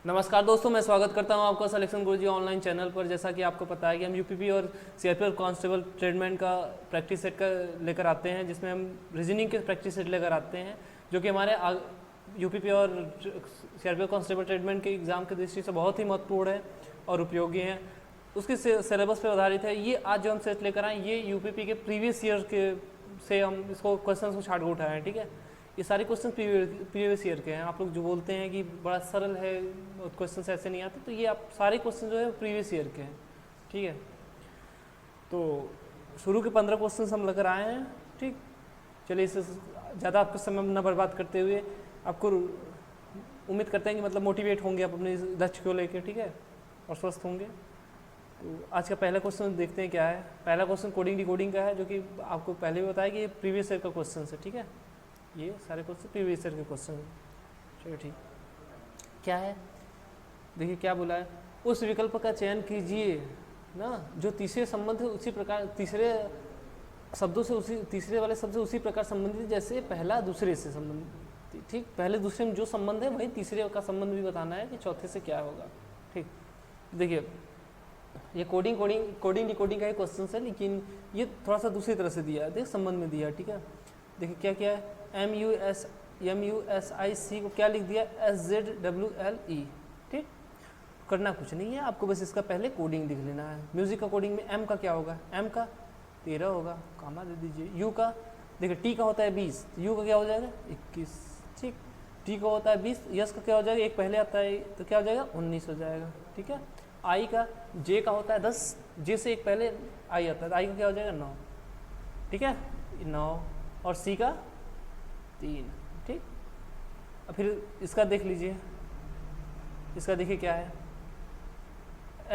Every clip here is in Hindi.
नमस्कार दोस्तों, मैं स्वागत करता हूं आपका सिलेक्शन गुरुजी ऑनलाइन चैनल पर। जैसा कि आपको पता है कि हम यूपीपी और सीआरपीएफ कांस्टेबल ट्रेडमैन का प्रैक्टिस सेट का लेकर आते हैं, जिसमें हम रीजनिंग के प्रैक्टिस सेट लेकर आते हैं, जो कि हमारे यूपीपी और सीआरपीएफ कांस्टेबल ट्रेडमैन के एग्ज़ाम की दृष्टि से बहुत ही महत्वपूर्ण है और उपयोगी हैं। उसके सिलेबस पर आधारित है। ये आज जो हम सेट लेकर आए ये यूपीपी के प्रीवियस ईयर के से हम इसको क्वेश्चन को छाट कर उठाए हैं। ठीक है, ये सारे क्वेश्चन प्रीवियस ईयर के हैं। आप लोग जो बोलते हैं कि बड़ा सरल है, क्वेश्चन ऐसे नहीं आते, तो ये आप सारे क्वेश्चन जो है प्रीवियस ईयर के हैं। ठीक है, तो शुरू के 15 क्वेश्चन हम लेकर आए हैं। ठीक, चलिए इससे ज़्यादा आपका समय न बर्बाद करते हुए आपको उम्मीद करते हैं कि मतलब मोटिवेट होंगे आप अपने लक्ष्य को लेकर। ठीक है, और स्वस्थ होंगे। तो आज का पहला क्वेश्चन देखते हैं क्या है। पहला क्वेश्चन कोडिंग डिकोडिंग का है, जो कि आपको पहले भी बताया कि ये प्रीवियस ईयर का क्वेश्चन है। ठीक है, ये सारे क्वेश्चन प्रीवियस ईयर के क्वेश्चन हैं। चलिए ठीक, क्या है देखिए क्या बोला है। उस विकल्प का चयन कीजिए ना जो तीसरे संबंध उसी प्रकार तीसरे शब्दों से उसी तीसरे वाले शब्द से उसी प्रकार संबंधित जैसे पहला दूसरे से संबंधित। ठीक, पहले दूसरे में जो संबंध है वही तीसरे का संबंध भी बताना है कि चौथे से क्या होगा। ठीक, देखिए ये कोडिंग डिकोडिंग का ही क्वेश्चन है, लेकिन ये थोड़ा सा दूसरी तरह से दिया है। देख संबंध में दिया है। ठीक है, देखिए क्या क्या है। MUSIC को क्या लिख दिया, SZWLE। ठीक, करना कुछ नहीं है आपको, बस इसका पहले कोडिंग लिख लेना है। म्यूजिक का कोडिंग में M का क्या होगा, M का 13 होगा, कामा दे दीजिए। U का देखिए T का होता है 20, U का क्या हो जाएगा 21। ठीक, T का होता है 20, यस का क्या हो जाएगा, एक पहले आता है तो क्या हो जाएगा 19 हो जाएगा। ठीक है, I का J का होता है 10, J से एक पहले I आता है तो I का क्या हो जाएगा 9। ठीक है, 9 और C का 3। ठीक, अब फिर इसका देख लीजिए, इसका देखिए क्या है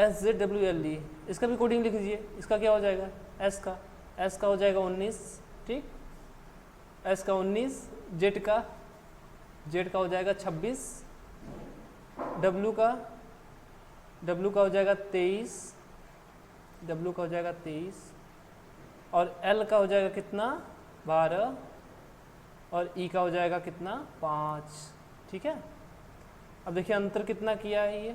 SZWLE, इसका भी कोडिंग लिख लीजिए। इसका क्या हो जाएगा S का हो जाएगा 19। ठीक, S का 19, Z का हो जाएगा 26, W का हो जाएगा 23, W का हो जाएगा 23 और L का हो जाएगा कितना 12 और E का हो जाएगा कितना 5। ठीक है, अब देखिए अंतर कितना किया है, ये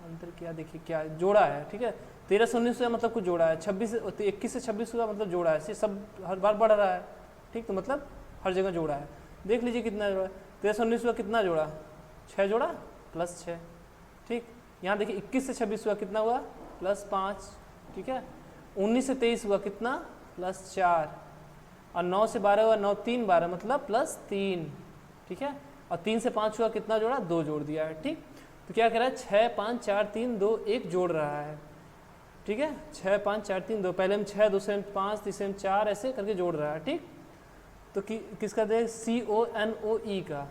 अंतर क्या देखिए क्या जोड़ा है। ठीक है, 13 से 19 मतलब कुछ जोड़ा है, 21 से 26 हुआ मतलब जोड़ा है। सब हर बार बढ़ रहा है। ठीक, तो मतलब हर जगह जोड़ा है। देख लीजिए कितना जोड़ा है, 13 से 19 हुआ कितना जोड़ा, 6 जोड़ा प्लस 6। ठीक, यहाँ देखिए 21 से 26 हुआ कितना हुआ प्लस 5। ठीक है, 19 से 23 हुआ कितना प्लस 4 और 9 से 12 हुआ 9 3 12 मतलब प्लस 3। ठीक है, और 3 से 5 हुआ कितना जोड़ा 2 जोड़ दिया है। ठीक, तो क्या कह रहा है 6 5 4 3 2 1 जोड़ रहा है। ठीक है, 6 5 4 3 2, पहले में 6 दूसरे में 5 तीसरे में 4 ऐसे करके जोड़ रहा है। ठीक, तो किसका दे CONOE का।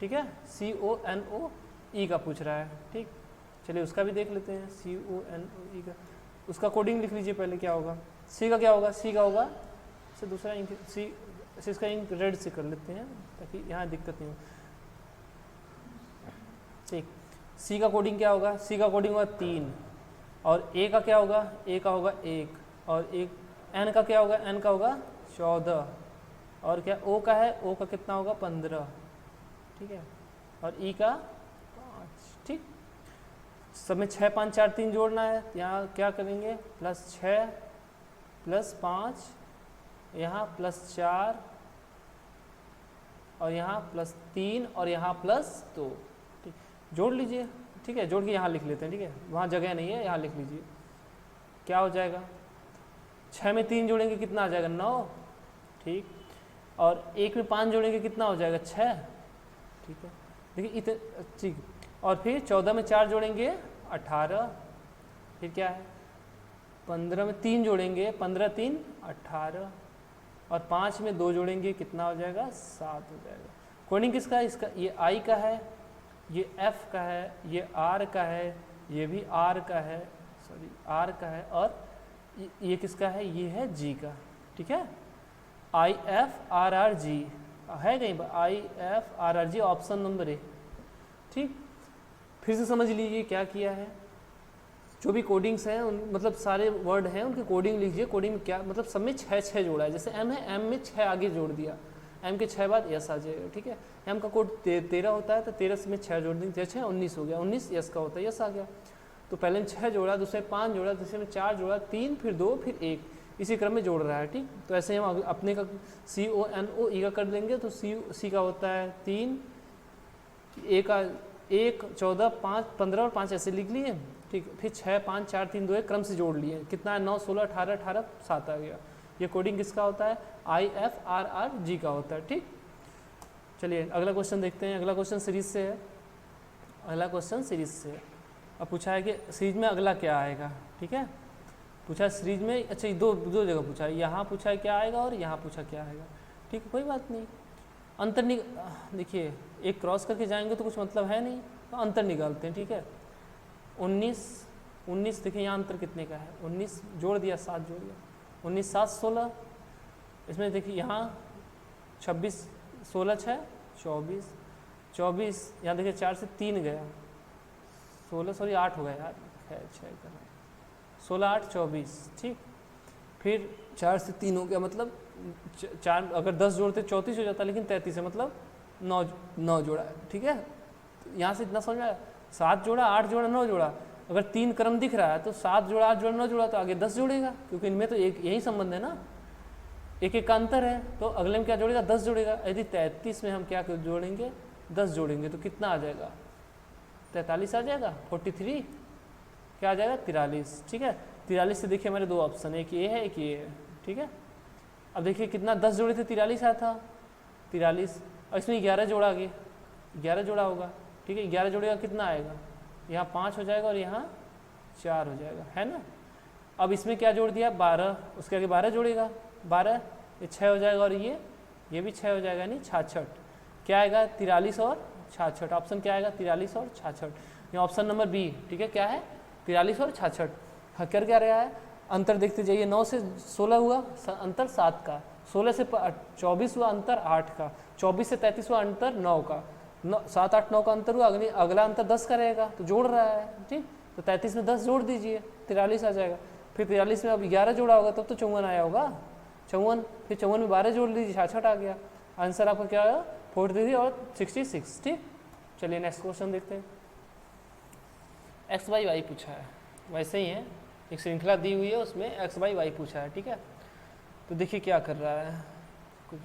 ठीक है, CONOE का पूछ रहा है। ठीक, चलिए उसका भी देख लेते हैं। CONOE का उसका कोडिंग लिख लीजिए पहले क्या होगा। C का क्या होगा, C का होगा से दूसरा इंक C से इसका इंक रेड से कर लेते हैं ताकि यहाँ दिक्कत नहीं हो। ठीक, C का कोडिंग क्या होगा, C का कोडिंग होगा 3 और A का क्या होगा, A का होगा 1 और एक N का क्या होगा, N का होगा 14 और क्या O का है, O का कितना होगा 15। ठीक है, और E का 5। ठीक, सब में 6 5 4 3 जोड़ना है। यहाँ क्या करेंगे प्लस 6 प्लस 5, यहाँ प्लस 4 और यहाँ प्लस 3 और यहाँ प्लस 2। ठीक, जोड़ लीजिए। ठीक है, जोड़ के यहाँ लिख लेते हैं। ठीक है, वहाँ जगह नहीं है, यहाँ लिख लीजिए। क्या हो जाएगा 6 में 3 जोड़ेंगे कितना आ जाएगा 9। ठीक, और 1 में 5 जोड़ेंगे कितना हो जाएगा 6। ठीक है, देखिए इतने। ठीक, और फिर 14 में 4 जोड़ेंगे 18। फिर क्या है 15 में 3 जोड़ेंगे 15 3 18 और 5 में 2 जोड़ेंगे कितना हो जाएगा 7 हो जाएगा। कोडिंग किसका है, इसका ये I का है, ये F का है, ये R का है, ये भी R का है, सॉरी R का है और ये किसका है, ये है G का। ठीक है, IFRRG है कहीं पर, IFRRG ऑप्शन नंबर A। ठीक, फिर से समझ लीजिए क्या किया है। जो भी कोडिंग्स हैं मतलब सारे वर्ड हैं उनकी कोडिंग लीजिए। कोडिंग में क्या मतलब सब में 6 6 जोड़ा है। जैसे M है, M में 6 आगे जोड़ दिया। एम के 6 बाद यस आ जाएगा, ठीक है। एम का कोड 13 होता है, तो 13 में 6 जोड़ देंगे, 6 19 हो गया, 19 यस का होता है, यस आ गया। तो पहले में 6 जोड़ा, दूसरे 5 जोड़ा, तीसरे में 4 जोड़ा, 3 फिर 2 फिर 1, इसी क्रम में जोड़ रहा है, ठीक। तो ऐसे हम अपने का CONOE का कर देंगे, तो सी का होता है 3, ए का 1 14 5 15 और 5 ऐसे लिख लिए, ठीक। फिर 6 5 4 3 2 1 क्रम से जोड़ लिए, कितना है 9 16 18 18 7 आ गया। ये कोडिंग किसका होता है, IFRRG का होता है, ठीक। चलिए अगला क्वेश्चन देखते हैं। अगला क्वेश्चन सीरीज से है, अगला क्वेश्चन सीरीज से है। अब पूछा है कि सीरीज में अगला क्या आएगा, ठीक है। पूछा है सीरीज में, अच्छा दो जगह पूछा है, यहाँ पूछा है क्या आएगा और यहाँ पूछा क्या आएगा, ठीक है, कोई बात नहीं। अंतर देखिए एक क्रॉस करके जाएंगे तो कुछ मतलब है नहीं, तो अंतर निकालते हैं, ठीक है। 19 देखिए यहाँ अंतर कितने का है, 19 जोड़ दिया 7 जोड़ दिया, 19 7 16, इसमें देखिए यहाँ 26 16 6 24 24, यहाँ देखिए 4 से 3 गया, 16 सॉरी 8 हो गया यार, 6 16 8 24, ठीक। फिर 4 से 3 हो गया, मतलब 4 अगर 10 जोड़ते 34 हो जाता, लेकिन 33 है, मतलब 9 जोड़ा है, ठीक है। तो यहाँ से इतना समझ में आया, 7 जोड़ा 8 जोड़ा 9 जोड़ा, अगर 3 क्रम दिख रहा है तो 7 जोड़ा 8 जोड़ा 9 जोड़ा, तो आगे 10 जोड़ेगा, क्योंकि इनमें तो एक यही संबंध है ना, एक एक का अंतर है, तो अगले में क्या जोड़ेगा 10 जोड़ेगा। यदि 33 में हम क्या जोड़ेंगे 10 जोड़ेंगे तो कितना आ जाएगा 43 आ जाएगा, 43 क्या आ जाएगा 43, ठीक है। 43 से देखिए हमारे 2 ऑप्शन है, एक ये है एक ये है, ठीक है। अब देखिए कितना 10 जोड़े थे 43 आया था 43, और इसमें 11 जोड़ा आगे 11 जोड़ा होगा, ठीक है। 11 जोड़ेगा कितना आएगा, यहाँ 5 हो जाएगा और यहाँ 4 हो जाएगा, है ना। अब इसमें क्या जोड़ दिया 12, उसके आगे 12 जोड़ेगा 12, ये 6 हो जाएगा और ये भी 6 हो जाएगा, यानी 66, क्या आएगा 43 और 66, ऑप्शन क्या आएगा 43 और 66, ये ऑप्शन नंबर बी, ठीक है। क्या है 43 और 66, हाँ कर क्या रहा है, अंतर देखते जाइए, 9 से 16 हुआ अंतर 7 का, 16 से 24 हुआ अंतर 8 का, 24 से 33 हुआ अंतर 9 का, 7 8 9 का अंतर हुआ, अगला अंतर 10 का रहेगा, तो जोड़ रहा है, ठीक। तो 33 में 10 जोड़ दीजिए 43 आ जाएगा। फिर 43 में अब 11 जोड़ा होगा तब तो 54 आया होगा, 54, फिर 54 में 12 जोड़ लीजिए 66 आ गया। आंसर आपका क्या आया 43 और 66, ठीक। चलिए नेक्स्ट क्वेश्चन देखते हैं। एक्स बाई वाई पूछा है, वैसे ही है, एक श्रृंखला दी हुई है उसमें एक्स बाई वाई पूछा है, ठीक है। तो देखिए क्या कर रहा है, कुछ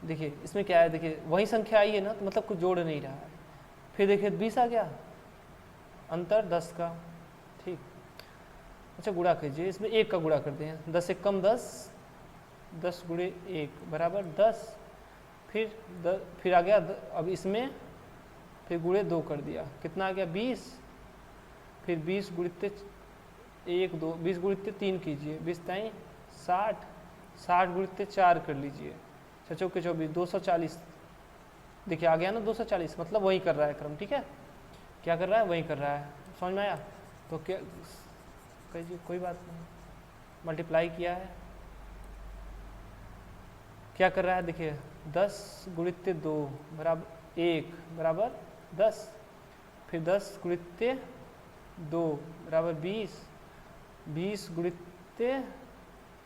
देखिए इसमें क्या है, देखिए वही संख्या आई है ना, तो मतलब कुछ जोड़ नहीं रहा है। फिर देखिए 20 आ गया, अंतर 10 का, ठीक। अच्छा गुणा कीजिए, इसमें 1 का गुणा करते हैं, 10 से कम 10, 10 गुणे 1 बराबर 10, फिर आ गया अब इसमें फिर गुणे 2 कर दिया, कितना आ गया 20, फिर 20 गुणित 1 2 20 गुणित 3 कीजिए, 20 ताई 60, 60 गुणित 4 कर लीजिए, 6 चौके 24 240, देखिए आ गया ना 240, मतलब वही कर रहा है क्रम, ठीक है। क्या कर रहा है वही कर रहा है, समझ में आया। तो क्या कहिए, कोई बात नहीं, मल्टीप्लाई किया है, क्या कर रहा है देखिए 10 गुणित 2 बराबर 1 बराबर 10, फिर 10 गुणित 2 बराबर 20, 20 गुणित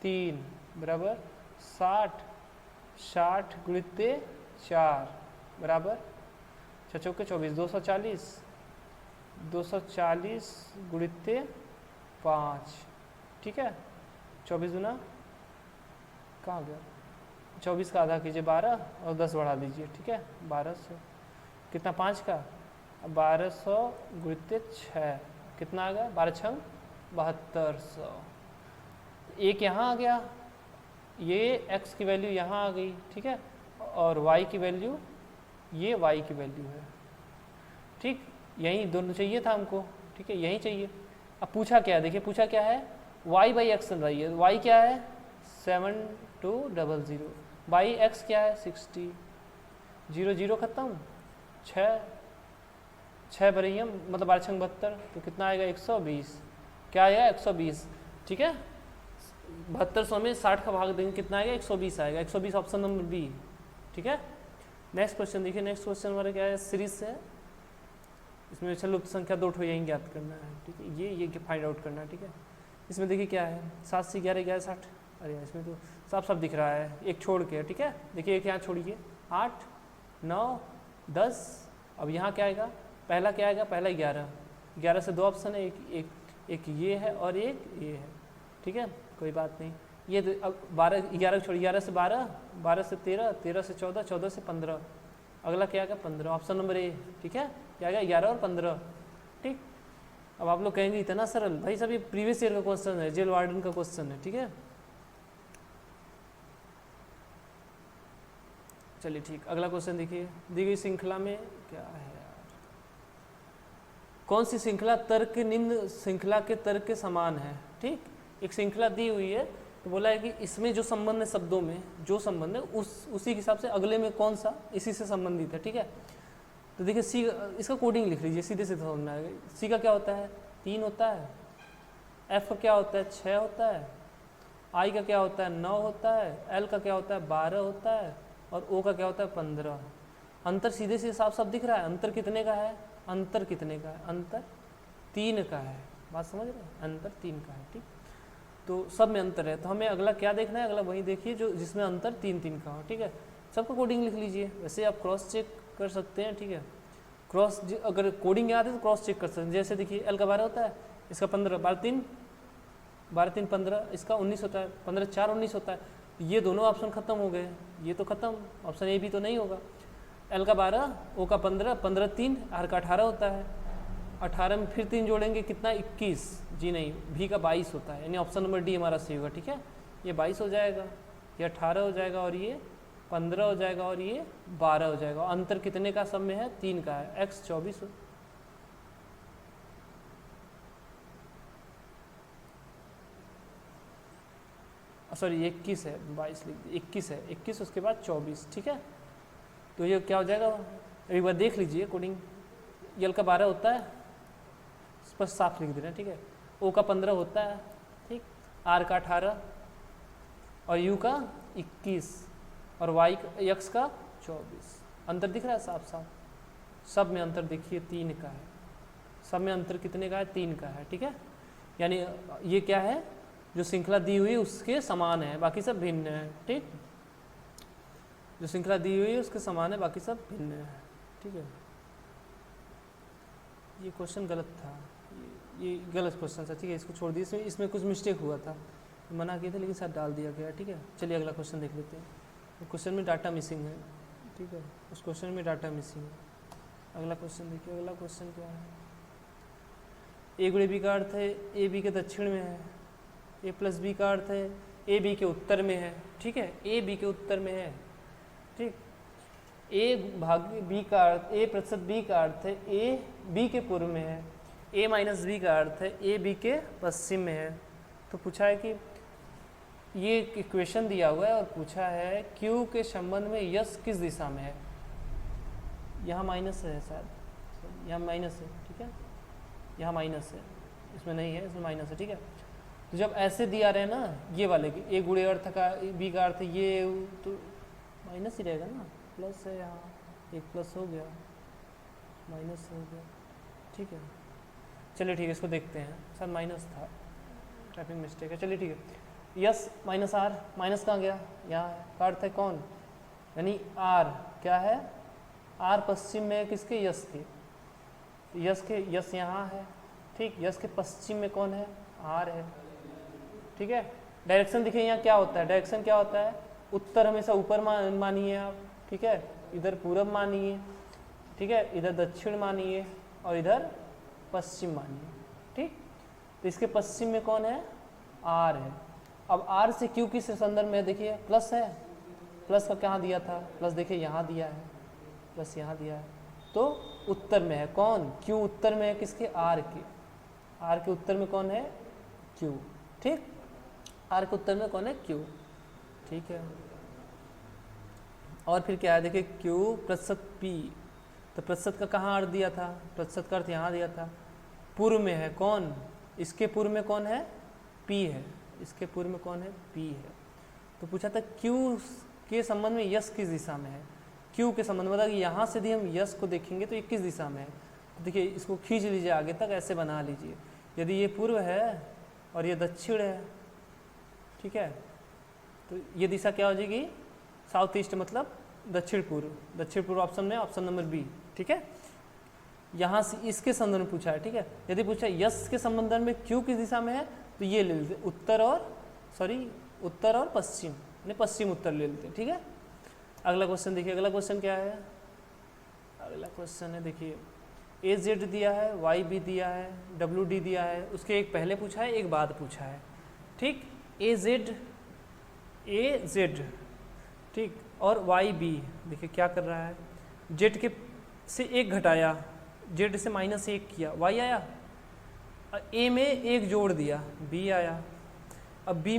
3 बराबर 60, 60 गुणित 4 बराबर 6 चौके 24 240, 240 गुणित 5, ठीक है। 24 गुना कहाँ गया, 24 का आधा कीजिए 12 और 10 बढ़ा दीजिए, ठीक है। 1200 कितना 5 का, 1200 गुणित 6 कितना आ गया, 12 छंग 7200, एक यहाँ आ गया, ये x की वैल्यू यहाँ आ गई, ठीक है, और y की वैल्यू ये y की वैल्यू है, ठीक। यही दोनों चाहिए था हमको, ठीक है, यही चाहिए। अब पूछा क्या है, देखिए पूछा क्या है y बाई एक्स चल रही है, y क्या है 7200, बाई एक्स क्या है 60, 0 0 खत्म, 6 भरी है, मतलब 12 छंग 72, तो कितना आएगा 120, क्या आएगा 120, ठीक है। 7200 में 60 का भाग देंगे कितना आएगा 120 आएगा, 120 ऑप्शन नंबर बी, ठीक है। नेक्स्ट क्वेश्चन देखिए, नेक्स्ट क्वेश्चन हमारा क्या है सीरीज से है, इसमें चलो संख्या 2 यही ज्ञात करना है, ठीक है, ये फाइंड आउट करना है, ठीक है। इसमें देखिए क्या है 7 से 11 11 60, अरे इसमें तो साफ साफ दिख रहा है, एक छोड़ के, ठीक है। देखिए एक यहाँ छोड़िए, 8 9 10। अब यहाँ क्या आएगा, पहला क्या आएगा, पहला 11। 11 से 2 ऑप्शन है, एक ये है और एक ये है, ठीक है, कोई बात नहीं। ये अब 12 11 छोड़, 11 से 12, 12 से 13, 13 से 14, 14 से 15। अगला क्या आएगा, 15, ऑप्शन नंबर ए, ठीक है। क्या आएगा, 11 और 15, ठीक। अब आप लोग कहेंगे इतना सरल, भाई सब ये प्रीवियस ईयर का क्वेश्चन है, जेल वार्डन का क्वेश्चन है, ठीक है। चलिए ठीक, अगला क्वेश्चन देखिए, दी गई श्रृंखला में क्या है यार, कौन सी श्रृंखला तर्क के निम्न श्रृंखला के तर्क के समान है, ठीक। एक श्रृंखला दी हुई है, तो बोला है कि इसमें जो संबंध है, शब्दों में जो संबंध है उसी के हिसाब से अगले में कौन सा इसी से संबंधित है, ठीक है। तो देखिए सी, इसका कोडिंग लिख लीजिए, सीधे सीधे समझ में आएगा। सी का क्या होता है, 3 होता है। एफ का क्या होता है, 6 होता है। आई का क्या होता है, 9 होता है। एल का क्या होता है, 12 होता है। और ओ का क्या होता है, 15। अंतर सीधे से साफ साफ दिख रहा है। अंतर कितने का है, अंतर कितने का है, अंतर 3 का है। बात समझ रहे हैं, अंतर 3 का है, ठीक। तो सब में अंतर है, तो हमें अगला क्या देखना है, अगला वही देखिए जो जिसमें अंतर 3 का हो, ठीक है। सबका कोडिंग लिख लीजिए, वैसे आप क्रॉस चेक कर सकते हैं, ठीक है। क्रॉस अगर कोडिंग याद है तो क्रॉस चेक कर सकते हैं। जैसे देखिए एल का 12 होता है, इसका 15, 12 3 15, इसका 19 होता है, 15 4 19 होता है। ये दोनों ऑप्शन खत्म हो गए, ये तो खत्म, ऑप्शन ए भी तो नहीं होगा। एल का 12, ओ का 15, 15 3, आर का 18 होता है। 18 में फिर 3 जोड़ेंगे, कितना, 21। जी नहीं, भी का 22 होता है, यानी ऑप्शन नंबर डी हमारा सही होगा, ठीक है। ये 22 हो जाएगा, ये 18 हो जाएगा, और ये 15 हो जाएगा, और ये 12 हो जाएगा। अंतर कितने का सब में है, 3 का है। एक्स 24 सॉरी 21 है, 22 लिख दिया, 21 है, 21 उसके बाद 24, ठीक है। तो ये क्या हो जाएगा, एक बार देख लीजिए कोडिंग। यल का 12 होता है, इस पर साफ लिख देना, ठीक है। ओ का 15 होता है, ठीक। आर का 18 और यू का 21 और वाई एक्स का 24। अंतर दिख रहा है साफ साफ, सब में अंतर देखिए 3 का है। सब में अंतर कितने का है, 3 का है, ठीक है। यानी ये क्या है, जो श्रृंखला दी हुई है उसके समान है, बाकी सब भिन्न है, ठीक। जो श्रृंखला दी हुई है उसके समान है, बाकी सब भिन्न है, ठीक है। ये क्वेश्चन गलत था, ये गलत क्वेश्चन था, ठीक है। इसको छोड़ दिए, इसमें कुछ मिस्टेक हुआ था, मना किए थे लेकिन शायद डाल दिया गया, ठीक है। चलिए अगला क्वेश्चन देख लेते हैं। तो क्वेश्चन में डाटा मिसिंग है, ठीक है, उस क्वेश्चन में डाटा मिसिंग है। अगला क्वेश्चन देखिए, अगला क्वेश्चन क्या है। ए गुणे बी का अर्थ है ए बी के दक्षिण में है, ए प्लस बी का अर्थ है ए बी के उत्तर में है, ठीक है। ए बी के उत्तर में है, ठीक। ए भाग बी का अर्थ, ए प्रतिशत बी का अर्थ है ए बी के पूर्व में है। ए माइनस बी का अर्थ है ए बी के पश्चिम में है। तो पूछा है कि ये इक्वेशन दिया हुआ है और पूछा है क्यू के संबंध में यस किस दिशा में है। यहाँ माइनस है शायद, यहाँ माइनस है, ठीक है। यहाँ माइनस है, इसमें नहीं है, इसमें माइनस है, ठीक है। तो जब ऐसे दिया रहे ना, ये वाले ए गुणे अर्थ का बी का अर्थ ये, तो माइनस ही रहेगा ना, प्लस है, यहाँ एक प्लस हो गया, माइनस हो गया, ठीक है। चलिए ठीक है, इसको देखते हैं, शायद माइनस था, टाइपिंग मिस्टेक है। चलिए ठीक है, यस माइनस आर, माइनस कहाँ गया, यहाँ का अर्थ है कौन, यानी आर क्या है, आर पश्चिम में है किसके, यस के। यस के, यस यहाँ है, ठीक। यस के पश्चिम में कौन है, आर है, ठीक है। डायरेक्शन देखिए यहाँ क्या होता है, डायरेक्शन क्या होता है, उत्तर हमेशा ऊपर मानिए आप, ठीक है। इधर पूरब मानिए, ठीक है। इधर दक्षिण मानिए और इधर पश्चिम मानिए, ठीक। तो इसके पश्चिम में कौन है, आर है। अब आर से क्यू किस संदर्भ में देखिए, प्लस है, प्लस का कहाँ दिया था, प्लस देखिए यहाँ दिया है, प्लस यहाँ दिया है, तो उत्तर में है कौन, क्यू उत्तर में है किसके, आर के। आर के उत्तर में कौन है, क्यू, ठीक। आर के उत्तर में कौन है, क्यू, ठीक है। और फिर क्या है देखिए, क्यू प्रतिशत पी, तो प्रतिशत का कहाँ अर्थ दिया था, प्रतिशत का अर्थ यहाँ दिया था, पूर्व में है कौन, इसके पूर्व में कौन है, पी है, इसके पूर्व में कौन है, पी है। तो पूछा था क्यू के संबंध में यस किस दिशा में है, क्यू के संबंध में, मतलब यहाँ से यदि हम यस को देखेंगे तो ये किस दिशा में है। तो देखिए इसको खींच लीजिए आगे तक, ऐसे बना लीजिए, यदि ये पूर्व है और ये दक्षिण है, ठीक है, तो ये दिशा क्या हो जाएगी, साउथ ईस्ट मतलब दक्षिण पूर्व ऑप्शन में ऑप्शन नंबर बी। ठीक है, यहाँ से इसके संदर्भ में पूछा है। ठीक है, यदि पूछा यश के संबंध में क्यू किस दिशा में है तो ये ले लेते उत्तर और पश्चिम, पश्चिम उत्तर ले लेते। ठीक है, अगला क्वेश्चन देखिए, अगला क्वेश्चन क्या है, अगला क्वेश्चन है देखिए ए जेड दिया है, वाई बी दिया है, डब्ल्यू डी दिया है, उसके एक पहले पूछा है एक बाद पूछा है। ठीक, ए जेड ठीक, और वाई बी देखिए क्या कर रहा है, जेड के से एक घटाया, जेड से -1 किया, वाई आया, ए में एक जोड़ दिया, बी आया। अब बी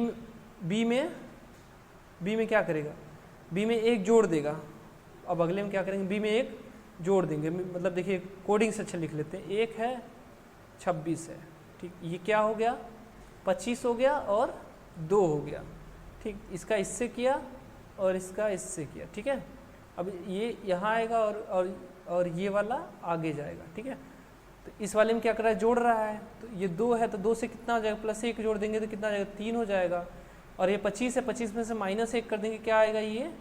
में क्या करेगा, बी में एक जोड़ देगा। अब अगले में क्या करेंगे, बी में एक जोड़ देंगे, मतलब देखिए कोडिंग से अच्छा लिख लेते हैं, 1 है 26 है। ठीक, ये क्या हो गया 25 हो गया और 2 हो गया। ठीक, इसका इससे किया और इसका इससे किया। ठीक है, अब ये यहाँ आएगा और ये वाला आगे जाएगा। ठीक है, तो इस वाले में क्या कर रहा है, जोड़ रहा है, तो ये 2 है तो 2 से कितना हो जाएगा, +1 जोड़ देंगे तो कितना हो जाएगा, 3 हो जाएगा। और ये 25 है, 25 में से -1 कर देंगे, क्या आएगा, ये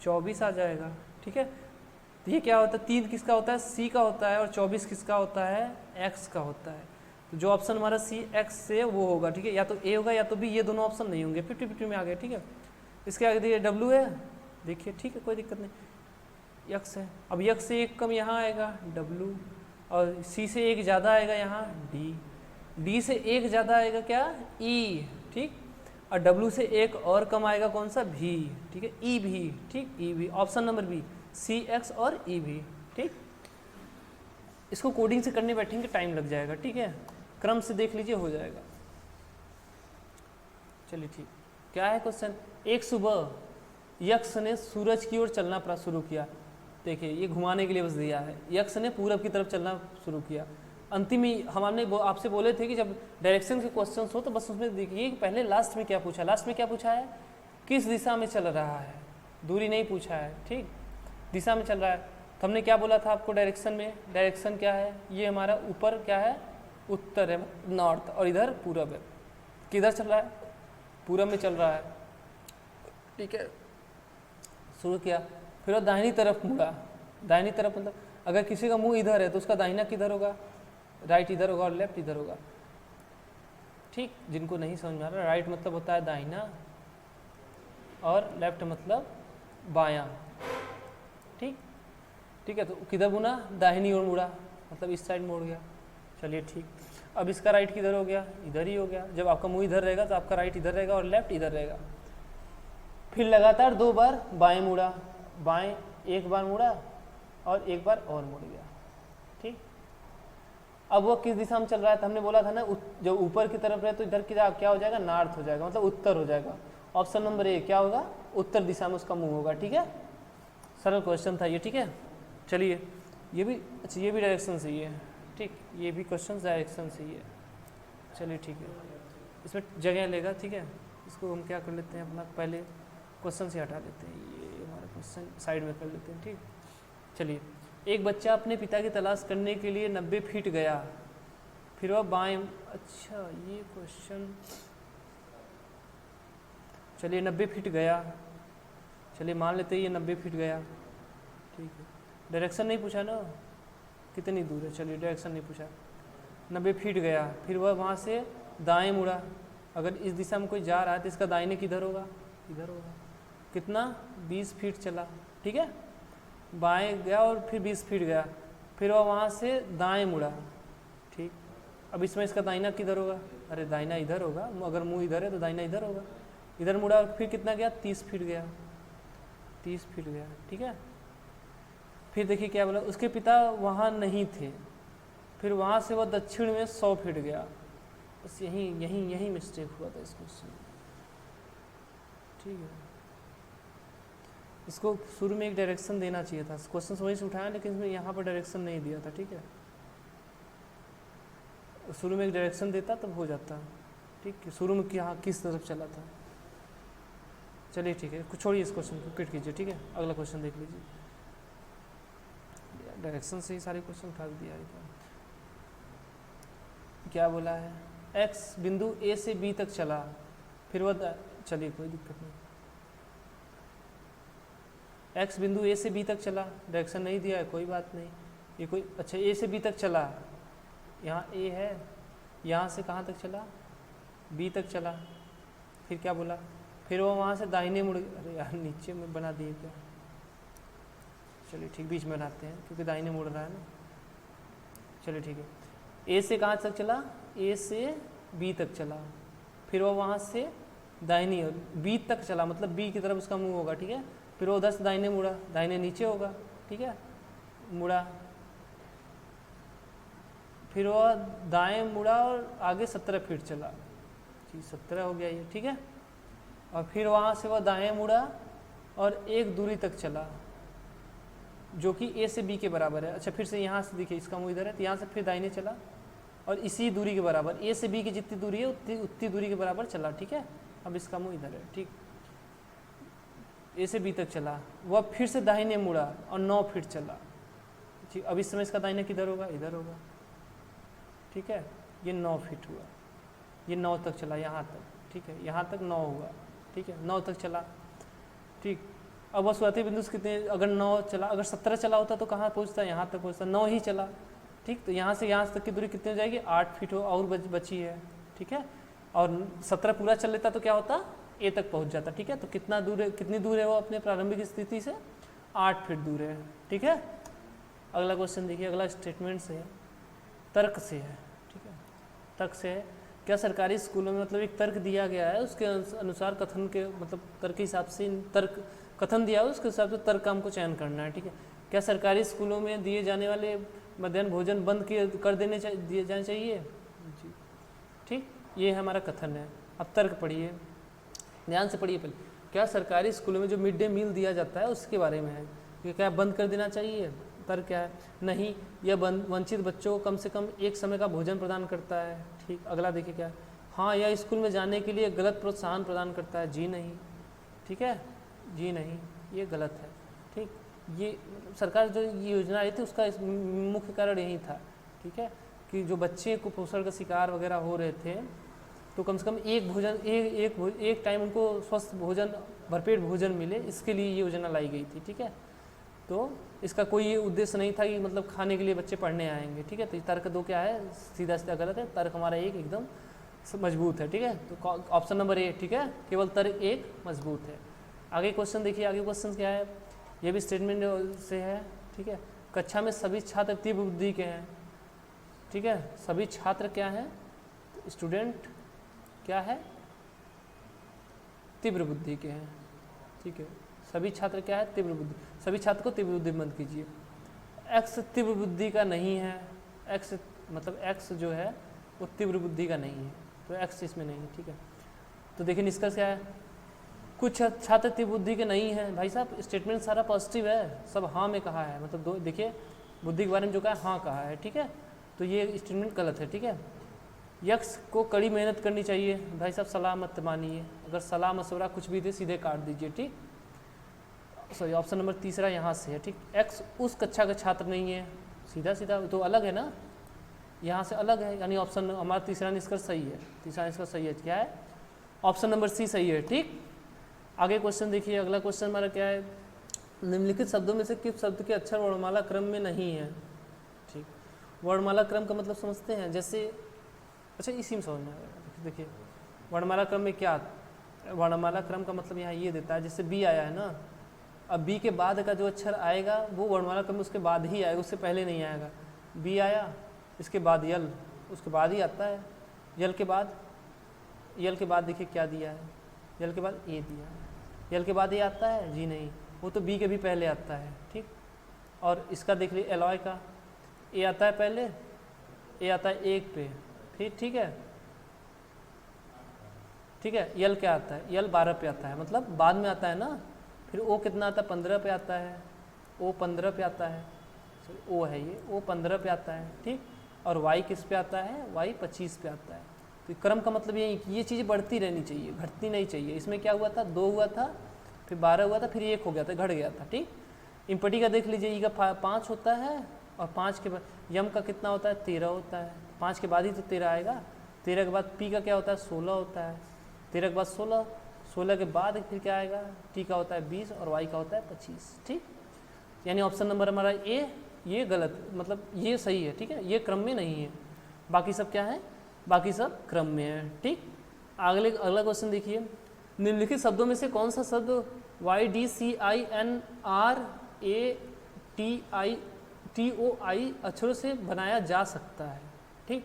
24 आ जाएगा। ठीक है, तो ये क्या होता है, 3 किसका होता है, सी का होता है, और 24 किसका होता है, एक्स का होता है। तो जो ऑप्शन हमारा सी एक्स से वो होगा। ठीक है, या तो ए होगा या तो बी, ये दोनों ऑप्शन नहीं होंगे, 50-50 में आ गए। ठीक है, इसके आगे देखिए डब्ल्यू है, देखिए ठीक है कोई दिक्कत नहीं, यक्स है। अब यक्स से एक कम यहाँ आएगा डब्ल्यू, और सी से एक ज़्यादा आएगा यहाँ डी, डी से एक ज़्यादा आएगा क्या, ई। ठीक, और डब्ल्यू से एक और कम आएगा कौन सा, भी। ठीक है, ई भी। ठीक, ई भी, ऑप्शन नंबर बी, सी एक्स और ई भी। ठीक, इसको कोडिंग से करने बैठेंगे टाइम लग जाएगा। ठीक है, क्रम से देख लीजिए हो जाएगा। चलिए ठीक, क्या है क्वेश्चन, एक सुबह यक्ष ने सूरज की ओर चलना शुरू किया। देखिए ये घुमाने के लिए बस दिया है, यक्ष ने पूरब की तरफ चलना शुरू किया। अंतिम ही हमने आपसे बोले थे कि जब डायरेक्शन के क्वेश्चंस हो तो बस उसमें देखिए पहले लास्ट में क्या पूछा, लास्ट में क्या पूछा है, किस दिशा में चल रहा है, दूरी नहीं पूछा है। ठीक, दिशा में चल रहा है। तो हमने क्या बोला था आपको डायरेक्शन में, डायरेक्शन क्या है, ये हमारा ऊपर क्या है, उत्तर है नॉर्थ, और इधर पूरब है। किधर चल रहा है, पूरब में चल रहा है। ठीक है, शुरू किया, फिर वो दाहिनी तरफ मुड़ा। दाहिनी तरफ मतलब अगर किसी का मुंह इधर है तो उसका दाहिना किधर होगा, राइट इधर होगा और लेफ्ट इधर होगा। ठीक, जिनको नहीं समझ में आ रहा, राइट मतलब होता है दाहिना और लेफ्ट मतलब बायां। ठीक, ठीक है, तो किधर मुड़ा, दाहिनी ओर मुड़ा, मतलब इस साइड मुड़ गया। चलिए ठीक, अब इसका राइट किधर हो गया, इधर ही हो गया। जब आपका मुंह इधर रहेगा तो आपका राइट इधर रहेगा और लेफ्ट इधर रहेगा। फिर लगातार 2 बार बाएं मुड़ा, बाएं एक बार मुड़ा और एक बार और मुड़ गया। ठीक, अब वो किस दिशा में चल रहा है, तो हमने बोला था ना जब ऊपर की तरफ रहे तो इधर की क्या हो जाएगा, नॉर्थ हो जाएगा, मतलब उत्तर हो जाएगा। ऑप्शन नंबर ए क्या होगा, उत्तर दिशा में उसका मुंह होगा। ठीक है, सरल क्वेश्चन था ये। ठीक है, चलिए ये भी अच्छा, ये भी डायरेक्शन सही है। ठीक, ये भी क्वेश्चन डायरेक्शन सही है। चलिए ठीक है, इसमें जगह लेगा। ठीक है, इसको हम क्या कर लेते हैं, अपना पहले क्वेश्चन से हटा देते हैं, ये हमारा क्वेश्चन साइड में कर लेते हैं। ठीक, चलिए, एक बच्चा अपने पिता की तलाश करने के लिए 90 फीट गया, फिर वह बाएं, अच्छा ये क्वेश्चन, चलिए 90 फीट गया, चलिए मान लेते हैं ये 90 फीट गया। ठीक है, डायरेक्शन नहीं पूछा ना, कितनी दूर है, चलिए डायरेक्शन नहीं पूछा। 90 फीट गया, फिर वह वहाँ से दाएं मुड़ा। अगर इस दिशा में कोई जा रहा है तो इसका दाहिने किधर होगा, इधर होगा। कितना, 20 फीट चला। ठीक है, बाएं गया और फिर 20 फीट गया, फिर वह वहाँ से दाएं मुड़ा। ठीक, अब इसमें इसका दाहिना किधर होगा, अरे दाहिना इधर होगा, अगर मुंह इधर है तो दाहिना इधर होगा। इधर मुड़ा, फिर कितना गया, 30 फीट गया, 30 फीट गया। ठीक है, फिर देखिए क्या बोला, उसके पिता वहाँ नहीं थे, फिर वहाँ से वह दक्षिण में 100 फीट गया। बस यही मिस्टेक हुआ था इस क्वेश्चन में। ठीक है, इसको शुरू में एक डायरेक्शन देना चाहिए था, क्वेश्चन वहीं से उठाया लेकिन इसमें यहाँ पर डायरेक्शन नहीं दिया था। ठीक है, शुरू में एक डायरेक्शन देता तब हो जाता। ठीक है, शुरू में यहाँ किस तरफ चला था। चलिए ठीक है, कुछ छोड़िए इस क्वेश्चन को, क्विट कीजिए। ठीक है, अगला क्वेश्चन देख लीजिए, डायरेक्शन से ही सारे क्वेश्चन उठा दिया है। क्या बोला है, x बिंदु a से b तक चला, फिर वह, चलिए कोई दिक्कत नहीं, एक्स बिंदु ए से बी तक चला, डायरेक्शन नहीं दिया है कोई बात नहीं, ये कोई अच्छा ए से बी तक चला, यहाँ ए है, यहाँ से कहाँ तक चला, बी तक चला, फिर क्या बोला, फिर वो वहाँ से दाहिने मुड़, अरे यार नीचे में बना दिए क्या, चलिए ठीक बीच में बनाते हैं क्योंकि दाहिने मुड़ रहा है ना, चलिए ठीक है। ए से कहाँ तक चला, ए से बी तक चला, फिर वो वहाँ से दाहिनी बी तक चला, मतलब बी की तरफ उसका मुंह होगा, ठीक है। फिर वो उधर से दाहिने मुड़ा, दाहिने नीचे होगा, ठीक है, मुड़ा, फिर वो दाएं मुड़ा और आगे 17 फीट चला, जी 17 हो गया ये, ठीक है। और फिर वहाँ से वह दाएं मुड़ा और एक दूरी तक चला जो कि ए से बी के बराबर है। अच्छा फिर से यहाँ से देखिए इसका मुँह इधर है, तो यहाँ से फिर दाहिने चला और इसी दूरी के बराबर, ए से बी की जितनी दूरी है उतनी दूरी के बराबर चला, ठीक है। अब इसका मुँह इधर है, ठीक, ए से बी तक चला, वह फिर से दाहिने मुड़ा और 9 फीट चला, ठीक। अब इस समय इसका दाहिने किधर होगा, इधर होगा, ठीक है। ये 9 फीट हुआ, ये 9 तक चला यहाँ तक, ठीक है, यहाँ तक 9 हुआ, ठीक है, 9 तक चला, ठीक। अब वह शुरुआती बिंदु से कितने, अगर 9 चला, अगर 17 चला होता तो कहाँ पहुँचता, यहाँ तक पहुँचता, 9 ही चला, ठीक। तो यहाँ से यहाँ तक की दूरी कितनी हो जाएगी, 8 फीट हो और बची है, ठीक है। और 17 पूरा चल लेता तो क्या होता, ए तक पहुँच जाता, ठीक है। तो कितना दूर है, कितनी दूर है वो अपने प्रारंभिक स्थिति से, 8 फीट दूर है, ठीक है। अगला क्वेश्चन देखिए, अगला स्टेटमेंट से है, तर्क से है, ठीक है, तर्क से है। क्या सरकारी स्कूलों में, मतलब एक तर्क दिया गया है, उसके अनुसार कथन के, मतलब तर्क के हिसाब से तर्क कथन दिया है, उसके हिसाब से तर्क का हमको चयन करना है, ठीक है। क्या सरकारी स्कूलों में दिए जाने वाले मध्याह्न भोजन बंद कर दिए जाने चाहिए, जी, ठीक, ये हमारा कथन है। अब तर्क पढ़िए, ध्यान से पढ़िए पहले। क्या सरकारी स्कूलों में जो मिड डे मील दिया जाता है उसके बारे में है कि क्या बंद कर देना चाहिए, तर्क क्या है, नहीं, यह वंचित बच्चों को कम से कम एक समय का भोजन प्रदान करता है, ठीक। अगला देखिए क्या है, हाँ, यह स्कूल में जाने के लिए गलत प्रोत्साहन प्रदान करता है, जी नहीं, ठीक है, जी नहीं, ये गलत है, ठीक। ये सरकार जो ये योजना आई थी उसका मुख्य कारण यही था, ठीक है, कि जो बच्चे कुपोषण का शिकार वगैरह हो रहे थे तो कम से कम एक टाइम उनको स्वस्थ भोजन, भरपेट भोजन मिले, इसके लिए ये योजना लाई गई थी, ठीक है। तो इसका कोई ये उद्देश्य नहीं था कि मतलब खाने के लिए बच्चे पढ़ने आएंगे, ठीक है। तो तर्क 2 क्या है, सीधा सीधा गलत है, तर्क हमारा 1 एकदम मजबूत है, ठीक है। तो ऑप्शन नंबर 1, ठीक है, केवल तर्क 1 मजबूत है। आगे क्वेश्चन देखिए, आगे क्वेश्चन क्या है, ये भी स्टेटमेंट से है, ठीक है। कक्षा में सभी छात्र तीव्र बुद्धि के हैं, ठीक है, सभी छात्र क्या हैं, स्टूडेंट क्या है, तीव्र बुद्धि के हैं, ठीक है। सभी छात्र क्या है, तीव्र बुद्धि, सभी छात्र को तीव्र बुद्धि मत कीजिए। एक्स तीव्र बुद्धि का नहीं है, एक्स मतलब एक्स जो है वो तीव्र बुद्धि का नहीं है, तो एक्स इसमें नहीं है, ठीक है। तो देखिए निष्कर्ष क्या है, कुछ छात्र तीव्र बुद्धि के नहीं है, भाई साहब स्टेटमेंट सारा पॉजिटिव है, सब हाँ में कहा है, मतलब देखिए बुद्धि के बारे में जो कहा है हाँ कहा है, ठीक है। तो ये स्टेटमेंट गलत है, ठीक है। यक्ष को कड़ी मेहनत करनी चाहिए, भाई साहब सलाह मत मानिए, अगर सलाह मशवरा कुछ भी दे सीधे काट दीजिए, ठीक। सॉरी ऑप्शन नंबर 3 यहाँ से है, ठीक। एक्स उस कक्षा का छात्र नहीं है, सीधा सीधा तो अलग है ना, यहाँ से अलग है, यानी ऑप्शन हमारा तीसरा निष्कर्ष सही है, तीसरा निष्कर्ष सही है, क्या है, ऑप्शन नंबर सी सही है, ठीक। आगे क्वेश्चन देखिए, अगला क्वेश्चन हमारा क्या है, निम्नलिखित शब्दों में से किस शब्द के अक्षर वर्णमाला क्रम में नहीं है, ठीक। वर्णमाला क्रम का मतलब समझते हैं, जैसे अच्छा इसी में समझना है, देखिए वर्णमाला क्रम में क्या, वर्णमाला क्रम का मतलब यहाँ ये देता है, जैसे बी आया है ना, अब बी के बाद का जो अक्षर आएगा वो वर्णमाला क्रम उसके बाद ही आएगा, उससे पहले नहीं आएगा। बी आया, इसके बाद यल, उसके बाद ही आता है, यल के बाद देखिए क्या दिया है, यल के बाद ए दिया है, यल के बाद ये आता है, जी नहीं, वो तो बी के भी पहले आता है, ठीक। और इसका देख लीजिए एलॉय का, ए आता है पहले, ए आता है 1 पे, फिर ठीक है, ठीक है। यल क्या आता है, यल 12 पे आता है, मतलब बाद में आता है ना। फिर ओ कितना आता है, 15 पे आता है, ओ 15 पे आता है, ओ है ये, ओ 15 पे आता है, ठीक। और वाई किस पे आता है, वाई 25 पे आता है। तो क्रम का मतलब यही कि ये चीज़ बढ़ती रहनी चाहिए, घटती नहीं चाहिए। इसमें क्या हुआ था, 2 हुआ था, फिर 12 हुआ था, फिर 1 हो गया था, घट गया था, ठीक। इम्पटी का देख लीजिए, ई का 5 होता है, और 5 के बाद यम का कितना होता है, 13 होता है, 5 के बाद ही तो 13 आएगा। 13 के बाद पी का क्या होता है, 16 होता है, 13 के बाद 16 16 के बाद फिर क्या आएगा, t का होता है 20 और y का होता है 25। ठीक, यानी ऑप्शन नंबर हमारा ए ये गलत, मतलब ये सही है। ठीक है, ये क्रम में नहीं है, बाकी सब क्या है, बाकी सब क्रम में है। ठीक, अगला क्वेश्चन देखिए, निम्नलिखित शब्दों में से कौन सा शब्द YDCINRATITOI अक्षरों से बनाया जा सकता है। ठीक,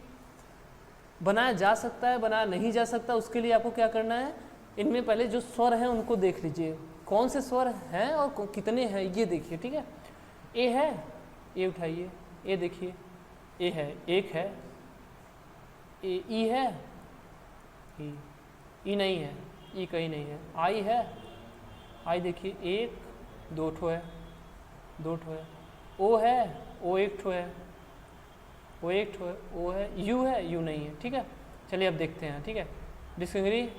बनाया जा सकता है, बनाया नहीं जा सकता, उसके लिए आपको क्या करना है, इनमें पहले जो स्वर हैं उनको देख लीजिए, कौन से स्वर हैं और कितने हैं ये देखिए। ठीक है, ए है, ए उठाइए, ए देखिए, ए है, एक है, ई है, ई नहीं है, ई कहीं नहीं है, आई है, आई देखिए एक दो ठो है, दो ठो है, ओ है, ओ एक ठो है, ओ एक ठो है, ओ है, यू है, यू नहीं है। ठीक है, चलिए अब देखते हैं। ठीक है, डिस्कंगरी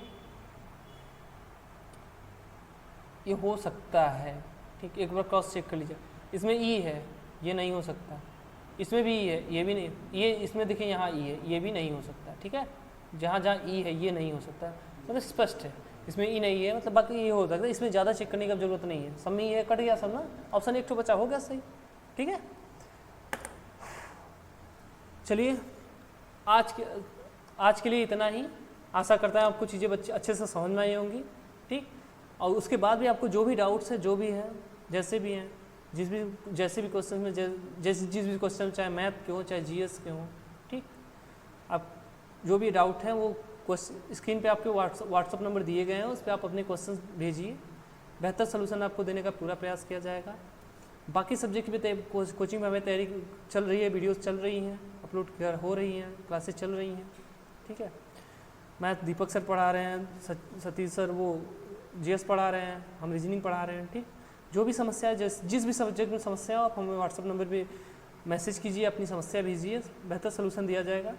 ये हो सकता है। ठीक, एक बार क्रॉस चेक कर लीजिए, इसमें ई है, ये नहीं हो सकता, इसमें भी ई है, ये भी नहीं, ये इसमें देखिए यहाँ ई है, ये भी नहीं हो सकता। ठीक है, जहाँ जहाँ ई है ये नहीं हो सकता, मतलब स्पष्ट है, इसमें ई नहीं है, मतलब बाकी ये हो सकता है, इसमें ज़्यादा चेक करने की जरूरत नहीं है। सब में ये कट गया सब ना, ऑप्शन एक तो बचा, हो गया सही। ठीक है, चलिए आज के लिए इतना ही। आशा करता है आपको चीज़ें बच्चे अच्छे से समझ में आई होंगी। ठीक, और उसके बाद भी आपको जो भी डाउट्स है, जो भी है, जैसे भी हैं, जैसे भी क्वेश्चन में जिस भी क्वेश्चन, चाहे मैथ के हो चाहे जीएस के हो, ठीक, आप जो भी डाउट हैं वो स्क्रीन पे आपके व्हाट्सअप नंबर दिए गए हैं, उस पर आप अपने क्वेश्चन भेजिए, बेहतर सलूशन आपको देने का पूरा प्रयास किया जाएगा। बाकी सब्जेक्ट भी कोचिंग में हमें तैयारी चल रही है, वीडियोस चल रही हैं, अपलोड हो रही हैं, क्लासेस चल रही हैं। ठीक है, मैथ दीपक सर पढ़ा रहे हैं, सतीश सर वो जीएस पढ़ा रहे हैं, हम रीजनिंग पढ़ा रहे हैं। ठीक, जो भी समस्या है, जिस भी सब्जेक्ट में समस्या हो, आप हमें व्हाट्सअप नंबर पे मैसेज कीजिए, अपनी समस्या भेजिए, बेहतर सलूशन दिया जाएगा।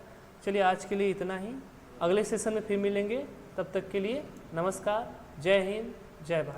चलिए आज के लिए इतना ही, अगले सेशन में फिर मिलेंगे, तब तक के लिए नमस्कार, जय हिंद, जय भारत।